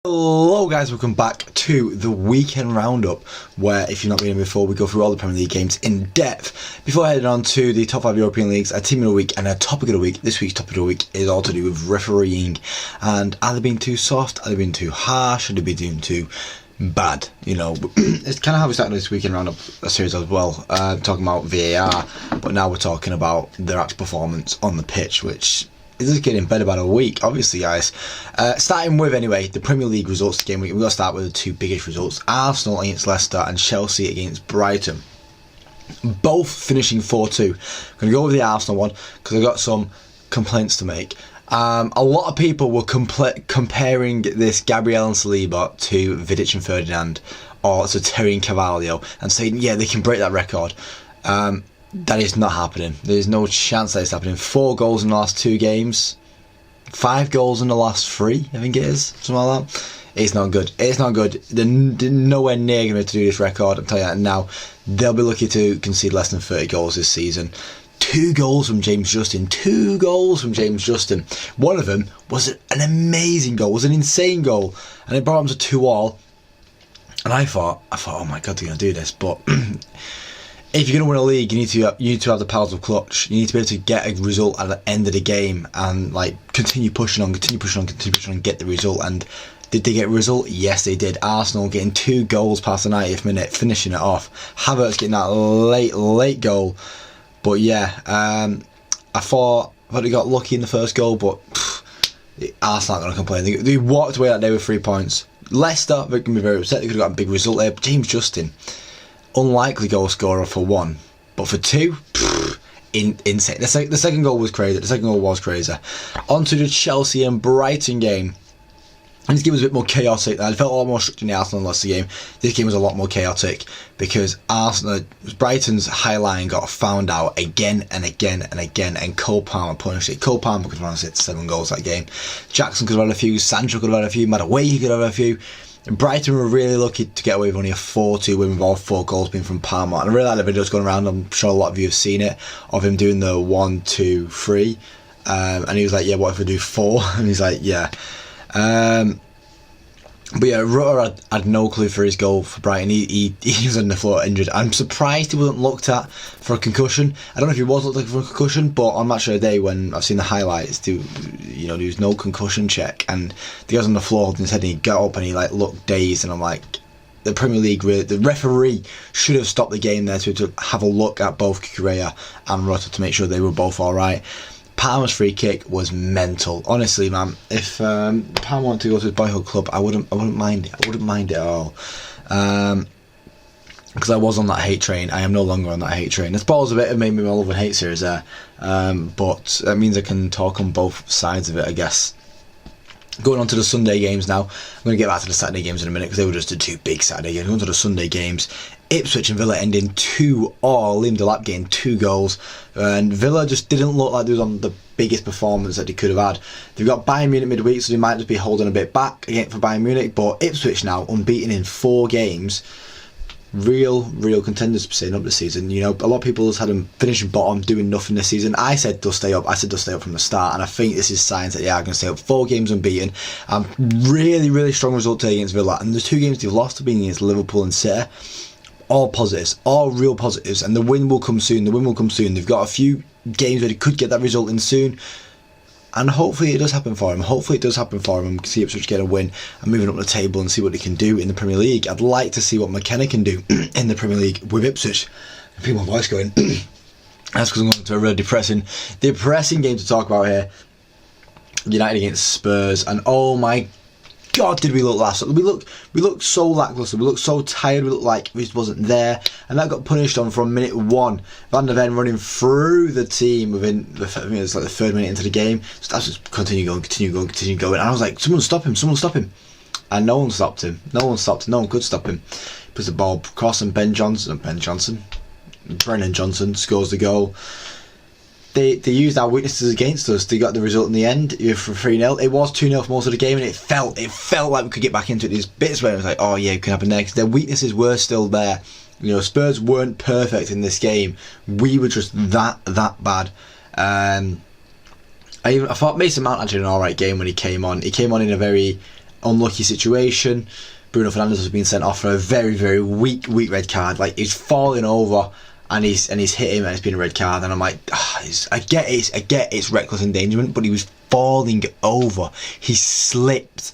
Hello guys, welcome back to the weekend roundup, where if you've not been here before, we go through all the Premier League games in depth before heading on to the top 5 European leagues, a team of the week and a topic of the week. This week's topic of the week is all to do with refereeing, and are they being too soft, are they being too harsh, are they being too bad? You know, it's kind of how we started this weekend roundup series as well, talking about VAR, but now we're talking about their actual performance on the pitch, which is just getting better by the week, obviously, guys. Starting with, anyway, the Premier League results game week. We're going to start with the two biggest results: Arsenal against Leicester and Chelsea against Brighton. Both finishing 4-2. I'm going to go with the Arsenal one because I've got some complaints to make. A lot of people were comparing this Gabriel and Saliba to Vidic and Ferdinand, or to Terry and Carvalho, and saying, yeah, they can break that record. That is not happening. There's no chance that it's happening. 4 goals in the last 2 games. 5 goals in the last 3, I think it is. Something like that. It's not good. It's not good. They're nowhere near going to do this record. I'm telling you that now. They'll be lucky to concede less than 30 goals this season. 2 goals from James Justin. 2 goals from James Justin. One of them was an amazing goal. It was an insane goal. And it brought them to 2-2. And I thought, oh my God, they're going to do this. But if you're going to win a league, you need to have the powers of clutch. You need to be able to get a result at the end of the game and continue pushing on, and get the result. And did they get a result? Yes, they did. Arsenal getting 2 goals past the 90th minute, finishing it off. Havertz getting that late goal. But yeah, I thought they got lucky in the first goal, but Arsenal aren't going to complain. They walked away that day with 3 points. Leicester, they can be very upset. They could have got a big result there. But James Justin, unlikely goal scorer for 1, but for 2, insane. The second goal was crazy. On to the Chelsea and Brighton game. And this game was a bit more chaotic. I felt a lot more structured in the Arsenal and Leicester game. This game was a lot more chaotic because Brighton's high line got found out again and again and again, and Cole Palmer punished it. Cole Palmer could have had 7 goals that game. Jackson could have had a few. Sancho could have had a few. Mattaway could have had a few. Brighton were really lucky to get away with only a 4-2 win with all 4 goals being from Palmer. And I really like the videos going around. I'm sure a lot of you have seen it, of him doing the 1, 2, 3. And he was like, yeah, what if we do 4? And he's like, yeah. But yeah, Rutter had no clue for his goal for Brighton. He was on the floor injured. I'm surprised he wasn't looked at for a concussion. I don't know if he was looked at for a concussion, but on Match of the Day, when I've seen the highlights, there was no concussion check, and the guy's on the floor holding his head, and he got up and he looked dazed, and I'm like, the Premier League, the referee should have stopped the game there to have a look at both Kukureya and Rutter to make sure they were both alright. Palmer's free kick was mental. Honestly, man, if Palmer wanted to go to his boyhood club, I wouldn't mind it. I wouldn't mind it at all. Because I was on that hate train. I am no longer on that hate train. This ball's a bit of maybe my love and hate series there. But that means I can talk on both sides of it, I guess. Going on to the Sunday games now. I'm going to get back to the Saturday games in a minute because they were just the 2 big Saturday games. Going to the Sunday games. Ipswich and Villa ending 2-2. Liam Delap getting 2 goals. And Villa just didn't look like they was on the biggest performance that they could have had. They've got Bayern Munich midweek, so they might just be holding a bit back again for Bayern Munich. But Ipswich now unbeaten in 4 games. Real contenders for staying up this season. You know, a lot of people have had them finishing bottom, doing nothing this season. I said they'll stay up. I said they'll stay up from the start, and I think this is signs that they are going to stay up. 4 games unbeaten. Really strong result today against Villa, and the 2 games they've lost have been against Liverpool and City. All positives, all real positives, and the win will come soon. They've got a few games where they could get that result in soon, and hopefully it does happen for him. And see Ipswich get a win and moving up the table and see what they can do in the Premier League. I'd like to see what McKenna can do in the Premier League with Ipswich. I feel my voice going. That's because I'm going to a really depressing game to talk about here. United against Spurs, and oh my God, did we look last? We looked so lacklustre. We looked so tired. We looked like we just wasn't there, and that got punished on from minute 1. Van der Ven running through the team within the 3rd minute into the game. So that's just continue going. And I was like, someone stop him! And no one stopped him. No one could stop him. Puts the ball across, and Brennan Johnson scores the goal. They used our weaknesses against us. They got the result in the end for 3-0. It was 2-0 for most of the game, and it felt like we could get back into it. These bits where it was like, oh yeah, it can happen there, because their weaknesses were still there. You know, Spurs weren't perfect in this game. We were just that bad. I thought Mason Mount had an alright game when he came on. He came on in a very unlucky situation. Bruno Fernandes has been sent off for a very, very weak red card. Like, he's falling over and he's hit him and it's been a red card. And I'm like, I get it's reckless endangerment, but he was falling over. He slipped.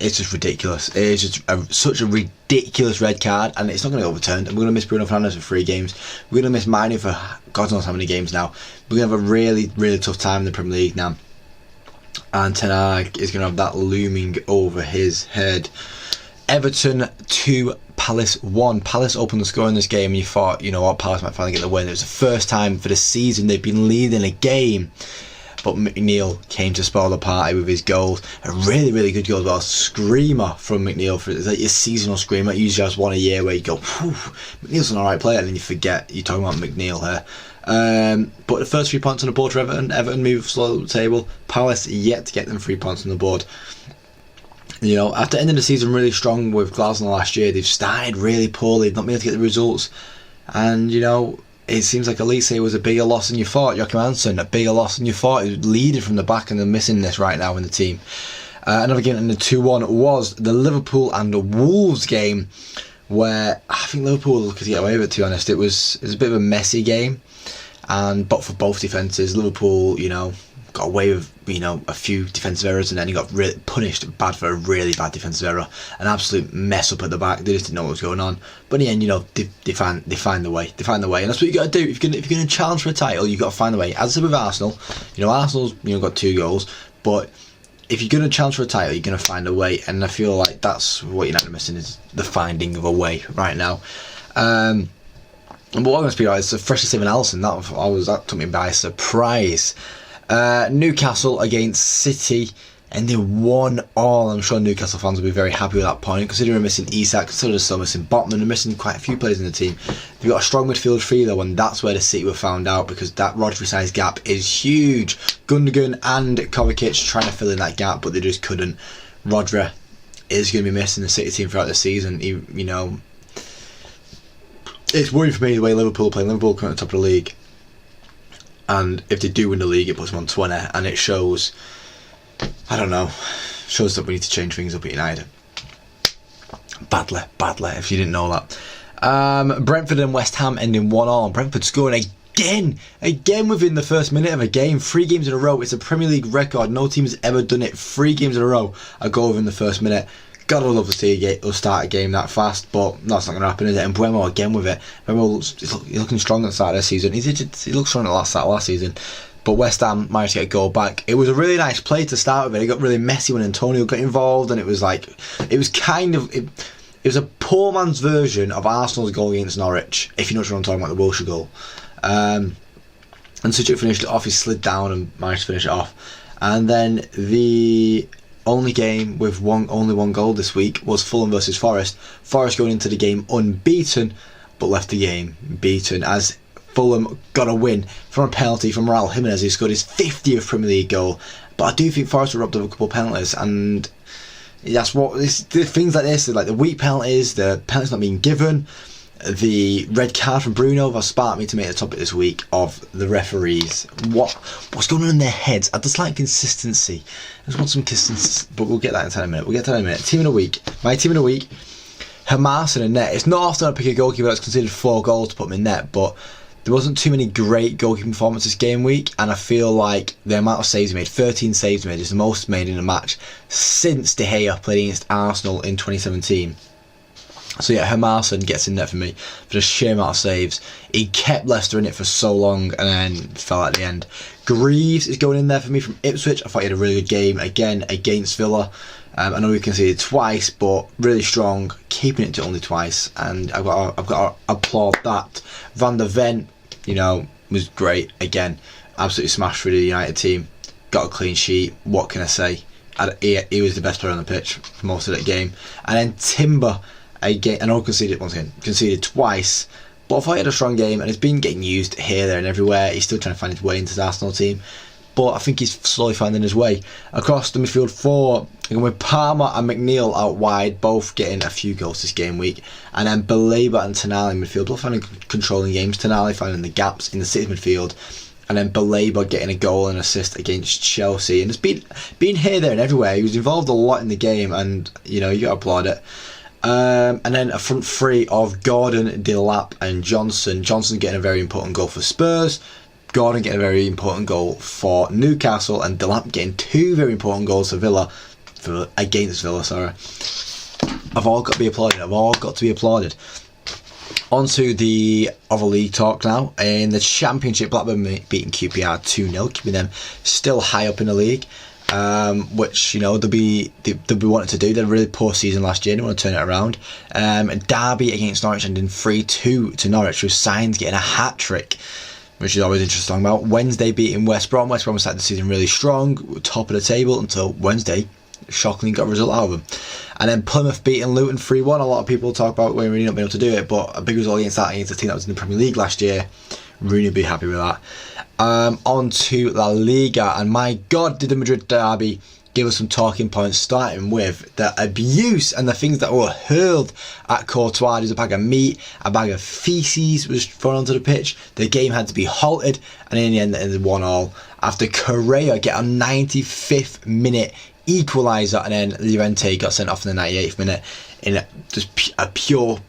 It's just ridiculous. It's just such a ridiculous red card, and it's not going to get overturned. And we're going to miss Bruno Fernandes for 3 games. We're going to miss Mane for God knows how many games now. We're going to have a really, really tough time in the Premier League now. And Ten Hag is going to have that looming over his head. Everton 2, Palace 1. Palace opened the score in this game, and you thought, you know what, Palace might finally get the win. It was the first time for the season they've been leading a game. But McNeil came to spoil the party with his goals. A really, really good goal as well. Screamer from McNeil. It's like your seasonal screamer. It usually has one a year where you go, McNeil's an alright player, and then you forget you're talking about McNeil here. But the first 3 points on the board for Everton. Everton move slowly up the table. Palace yet to get them 3 points on the board. You know, after ending the season really strong with Glasgow last year, they've started really poorly, not been able to get the results. And, you know, it seems like Elise was a bigger loss than you thought. Joachim Andersen, a bigger loss than you thought. He was leading from the back, and they're missing this right now in the team. Another game in the 2-1 was the Liverpool and the Wolves game, where I think Liverpool were looking to get away with it, to be honest. It was a bit of a messy game, but for both defences, Liverpool, you know, got away with, you know, a few defensive errors, and then he got really punished bad for a really bad defensive error, an absolute mess up at the back. They just didn't know what was going on. But in the end, you know, they find the way, and that's what you got to do. If you're going to challenge for a title, you got to find the way. As I said with Arsenal, you know, Arsenal's, you know, got 2 goals, but if you're going to challenge for a title, you're going to find a way, and I feel like that's what United are missing, is the finding of a way right now. But what I'm going to speak about is the freshest Steven Alisson. That took me by surprise. Newcastle against City, and they 1-1. I'm sure Newcastle fans will be very happy with that point, considering they're missing Isak, considering they're still missing Botman, they're missing quite a few players in the team. They've got a strong midfield 3 though, and that's where the City were found out, because that Rodri size gap is huge. Gundogan and Kovacic trying to fill in that gap, but they just couldn't. Rodri is going to be missing the City team throughout the season. You know, it's worrying for me the way Liverpool are playing. Liverpool come at the top of the league, and if they do win the league, it puts them on 20, and it shows, I don't know, shows that we need to change things up at United. Badly, if you didn't know that. Brentford and West Ham ending 1-1. Brentford scoring again within the first minute of a game. 3 games in a row. It's a Premier League record. No team has ever done it. 3 games in a row, a goal within the first minute. Gotta love to see us start a game that fast, but that's not going to happen, is it? And Buemo again with it. Buemo he's looking strong at the start of this season. He looked strong at the start of last season, but West Ham managed to get a goal back. It was a really nice play to start with. It got really messy when Antonio got involved, and it was a poor man's version of Arsenal's goal against Norwich, if you know what I'm talking about, the Wilshere goal. And Suchek finished it off. He slid down and managed to finish it off. And then the only game with only one goal this week was Fulham versus Forest. Forest going into the game unbeaten, but left the game beaten, as Fulham got a win from a penalty from Raul Jimenez, who scored his 50th Premier League goal. But I do think Forest were robbed of a couple of penalties, and that's what the things like this, like the weak penalties, the penalties not being given, the red card from Bruno, have sparked me to make the topic this week of the referees. What's going on in their heads? I just like consistency. I just want some consistency, but we'll get that in a minute. Team of the week. My team of the week, Hamas in a net. It's not often I pick a goalkeeper that's considered 4 goals to put him in net, but there wasn't too many great goalkeeping performances game week, and I feel like the amount of saves he made, 13 saves he made, is the most made in a match since De Gea played against Arsenal in 2017. So yeah, Hermansson gets in there for me for the sheer amount of saves. He kept Leicester in it for so long and then fell at the end. Greaves is going in there for me from Ipswich. I thought he had a really good game again against Villa. I know we conceded twice, but really strong, keeping it to only twice, and I've got to applaud that. Van der Ven, you know, was great again. Absolutely smashed through the United team. Got a clean sheet. What can I say? He was the best player on the pitch for most of that game. And then Timber, again, I know conceded twice, but I thought he had a strong game, and it's been getting used here, there and everywhere. He's still trying to find his way into the Arsenal team, but I think he's slowly finding his way. Across the midfield 4, with Palmer and McNeil out wide, both getting a few goals this game week, and then Baleba and Tonali in midfield, both finding controlling games. Tonali finding the gaps in the City midfield, and then Baleba getting a goal and assist against Chelsea, and it's been here, there and everywhere. He was involved a lot in the game, and you got to applaud it. And then a front three of Gordon, Delap and Johnson. Johnson getting a very important goal for Spurs, Gordon getting a very important goal for Newcastle, and Delap getting two very important goals for against Villa. Sorry, I've all got to be applauded. On to the other league talk now. In the Championship, Blackburn beating QPR 2-0, keeping them still high up in the league. Which they'll be wanting to do. They had a really poor season last year. They want to turn it around. Derby against Norwich ending 3-2 to Norwich, with Signs getting a hat trick, which is always interesting about. Wednesday beating West Brom. West Brom started the season really strong, top of the table until Wednesday. Shockingly got a result out of them. And then Plymouth beating Luton 3-1. A lot of people talk about Wayne Rooney not being able to do it, but a big result against a team that was in the Premier League last year. Rooney would be happy with that. On to La Liga, and my God, did the Madrid derby give us some talking points, starting with the abuse and the things that were hurled at Courtois. There's a bag of meat, a bag of feces was thrown onto the pitch. The game had to be halted, and in the end it ended 1-1 after Correa get a 95th minute equaliser, and then Llorente got sent off in the 98th minute in just a pure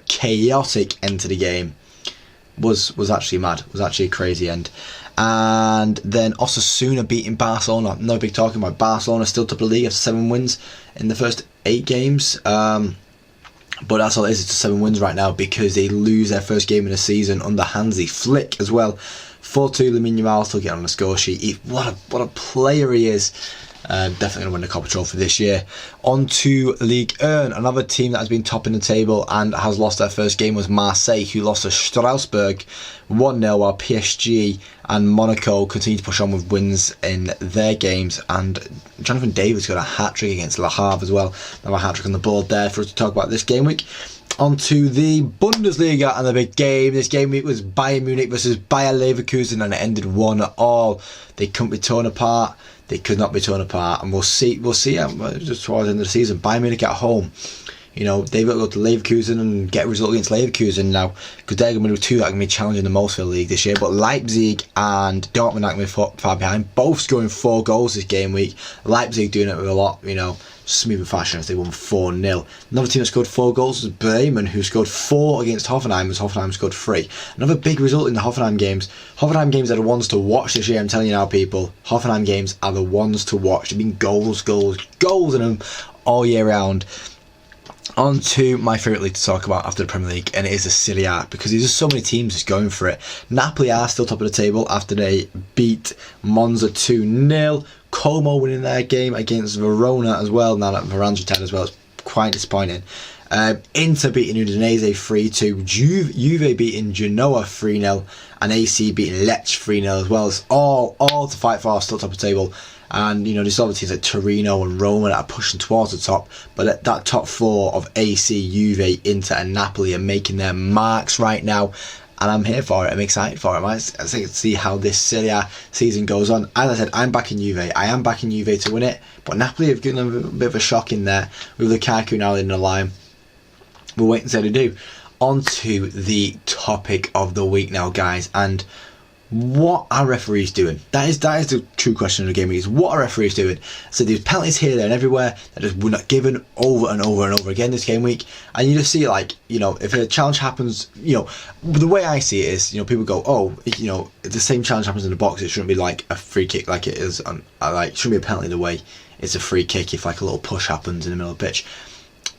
chaotic end to the game. Was actually mad. Was actually a crazy end. And then Osasuna beating Barcelona. No big talking about. Barcelona still top of the league after 7 wins in the first 8 games. But that's all it is. It's just 7 wins right now because they lose their first game of the season under Hansi Flick as well. 4-2. Lamine Yamal still getting on the score sheet. What a player he is. Definitely going to win the Copper Trophy this year. On to Ligue 1, another team that has been topping the table and has lost their first game was Marseille, who lost to Strasbourg 1-0, while PSG and Monaco continue to push on with wins in their games. And Jonathan Davis got a hat-trick against Le Havre as well. Another hat-trick on the board there for us to talk about this game week. On to the Bundesliga and the big game. This game week was Bayern Munich versus Bayer Leverkusen, and it ended 1-1. They couldn't be torn apart. They could not be torn apart, and we'll see just towards the end of the season. Bayern Munich at home, they've got to go to Leverkusen and get a result against Leverkusen now, because they're going to be 2 that are going to be challenging the most for the league this year. But Leipzig and Dortmund are going to be far behind, both scoring 4 goals this game week. Leipzig doing it with a lot, smooth fashion as they won 4-0. Another team that scored 4 goals was Bremen, who scored 4 against Hoffenheim, as Hoffenheim scored 3. Another big result in the Hoffenheim games. Hoffenheim games are the ones to watch this year, I'm telling you now, people. Hoffenheim games are the ones to watch. There have been goals in them all year round. On to my favourite league to talk about after the Premier League, and it is the Serie A, because there's just so many teams just going for it. Napoli are still top of the table after they beat Monza 2-0. Como winning their game against Verona as well. Now that Varane's retired as well, it's quite disappointing. Inter beating Udinese 3-2. Juve beating Genoa 3-0, and AC beating Lecce 3-0 as well. It's all to fight for, still top of the table. And there's other teams like Torino and Roma that are pushing towards the top, but that top 4 of AC, Juve, Inter and Napoli are making their marks right now, and I'm here for it. I'm excited for it. I'm excited to see how this Serie A season goes on. As I said, I'm backing Juve. I am backing Juve to win it, but Napoli have given them a bit of a shock in there with Lukaku now in the line. We'll wait and see how they do. On to the topic of the week now, guys, and what are referees doing? That is the true question of the game. Is what are referees doing? So there's penalties here, there and everywhere that just were not given over and over and over again this game week. And you just see, if a challenge happens, the way I see it is, people go, if the same challenge happens in the box, it shouldn't be like a free kick like it is on, it shouldn't be a penalty the way it's a free kick if like a little push happens in the middle of the pitch.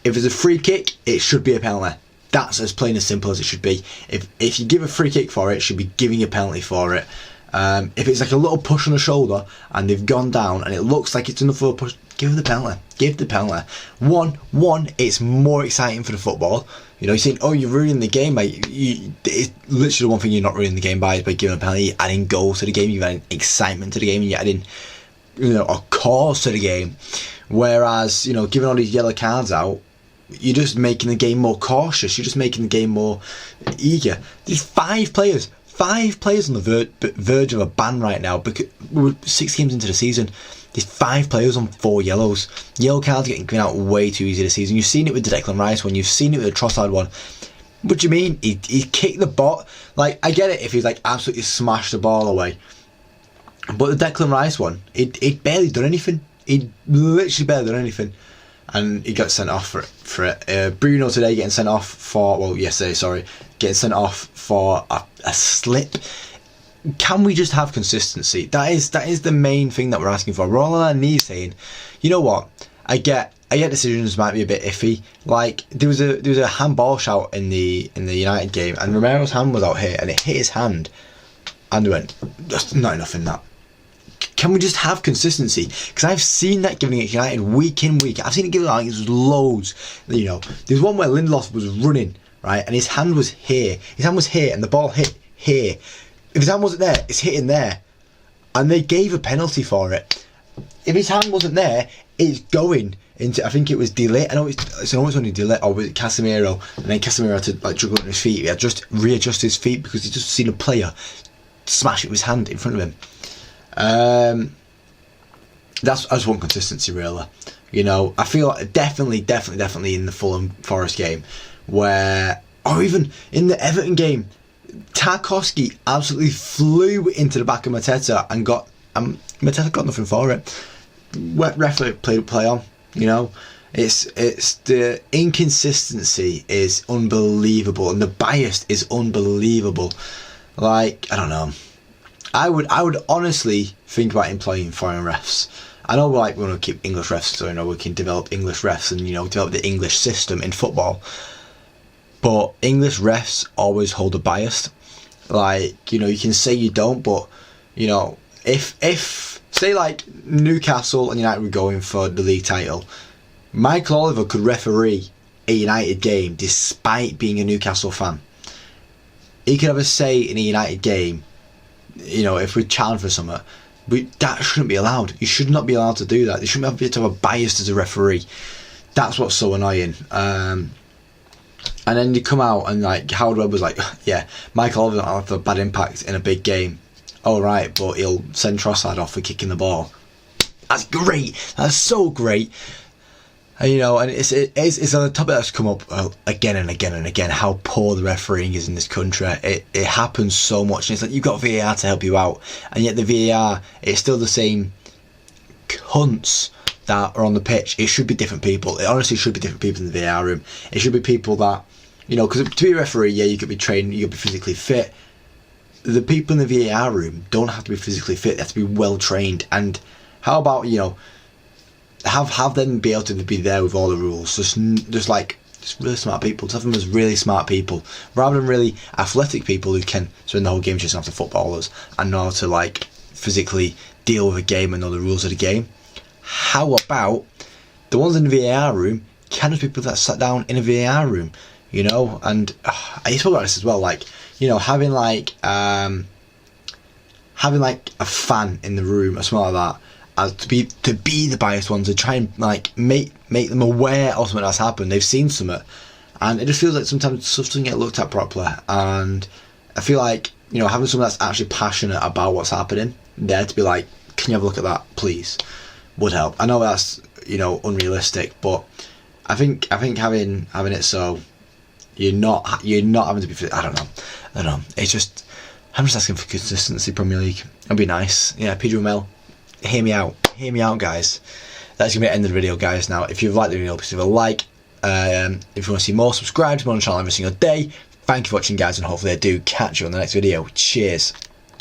If it's a free kick, it should be a penalty. That's as plain and simple as it should be. If you give a free kick for it, should be giving a penalty for it. If it's like a little push on the shoulder and they've gone down and it looks like it's enough for a push, give the penalty. Give the penalty. One, it's more exciting for the football. You're saying, you're ruining the game by it's literally the one thing you're not ruining the game by is by giving a penalty. You're adding goals to the game. You're adding excitement to the game. And you're adding a cause to the game. Whereas giving all these yellow cards out, you're just making the game more cautious. You're just making the game more eager. There's 5 players on the verge of a ban right now, because we're 6 games into the season. There's 5 players on 4 yellows. Yellow cards are getting given out way too easy this season. You've seen it with the Declan Rice one. You've seen it with the Trossard one. What do you mean? He kicked the ball. Like, I get it if he's like absolutely smashed the ball away, but the Declan Rice one, he'd barely done anything. He'd literally barely done anything, and he got sent off for it. Bruno today getting sent off for, well, yesterday, sorry, getting sent off for a slip. Can we just have consistency? That is the main thing that we're asking for. We're all on our knees saying, you know what? I get decisions might be a bit iffy. Like, there was a handball shout in the United game, and Romero's hand was out here, and it hit his hand, and they went, "That's not enough in that." Can we just have consistency? Because I've seen that given against United week in, week out. I've seen it given like there's loads. You know, there's one where Lindelof was running, right, and his hand was here. His hand was here, and the ball hit here. If his hand wasn't there, it's hitting there, and they gave a penalty for it. If his hand wasn't there, it's going into, I think it was Delay. I know it's almost only Delay, or was it Casemiro? And then Casemiro had to like juggle on his feet. He had just readjust his feet because he just seen a player smash it with his hand in front of him. I just want consistency, really. You know, I feel like definitely in the Fulham Forest game, where, or even in the Everton game, Tarkowski absolutely flew into the back of Mateta and got Mateta got nothing for it. Referee played play on. You know, it's the inconsistency is unbelievable, and the bias is unbelievable. Like, I don't know. I would honestly think about employing foreign refs. I know, like, we want to keep English refs, so, you know, we can develop English refs and, you know, develop the English system in football. But English refs always hold a bias. Like, you know, you can say you don't, but, you know, if say like Newcastle and United were going for the league title, Michael Oliver could referee a United game despite being a Newcastle fan. He could have a say in a United game, you know, if we challenge for something. But that shouldn't be allowed. You should not be allowed to do that. You shouldn't have to have a bias as a referee. That's what's so annoying. And then you come out and like Howard Webb was like, yeah, Michael Oliver will have a bad impact in a big game. Oh right, but he'll send Trossard off for kicking the ball. That's great. That's so great. And, you know, and it's on a topic that's come up again and again and again, how poor the refereeing is in this country. It happens so much, and it's like you've got VAR to help you out, and yet the VAR, it's still the same cunts that are on the pitch. It should be different people. It honestly should be different people in the VAR room. It should be people that, you know, because to be a referee, yeah, you could be trained, you could be physically fit. The people in the VAR room don't have to be physically fit. They have to be well trained. And how about, you know, have them be able to be there with all the rules. Just really smart people. Just have them as really smart people, rather than really athletic people who can spend the whole game chasing after footballers and know how to like physically deal with a game and know the rules of the game. How about the ones in the VAR room can just be people that sat down in a VAR room, you know? And I spoke about this as well, like, you know, having like a fan in the room or something like that, as to be the biased ones, to try and like make them aware of something that's happened. They've seen something, and it just feels like sometimes stuff doesn't get looked at properly. And I feel like, you know, having someone that's actually passionate about what's happening there to be like, can you have a look at that, please, would help. I know that's, you know, unrealistic, but I think having it so you're not having to be. I don't know. It's just, I'm just asking for consistency. Premier League, it'd be nice. Yeah, Pedro Mel. Hear me out, guys. That's gonna be the end of the video, guys. Now, if you've liked the video, please leave a like. If you want to see more, subscribe to me on the channel every single day. Thank you for watching, guys, and hopefully I do catch you on the next video. Cheers.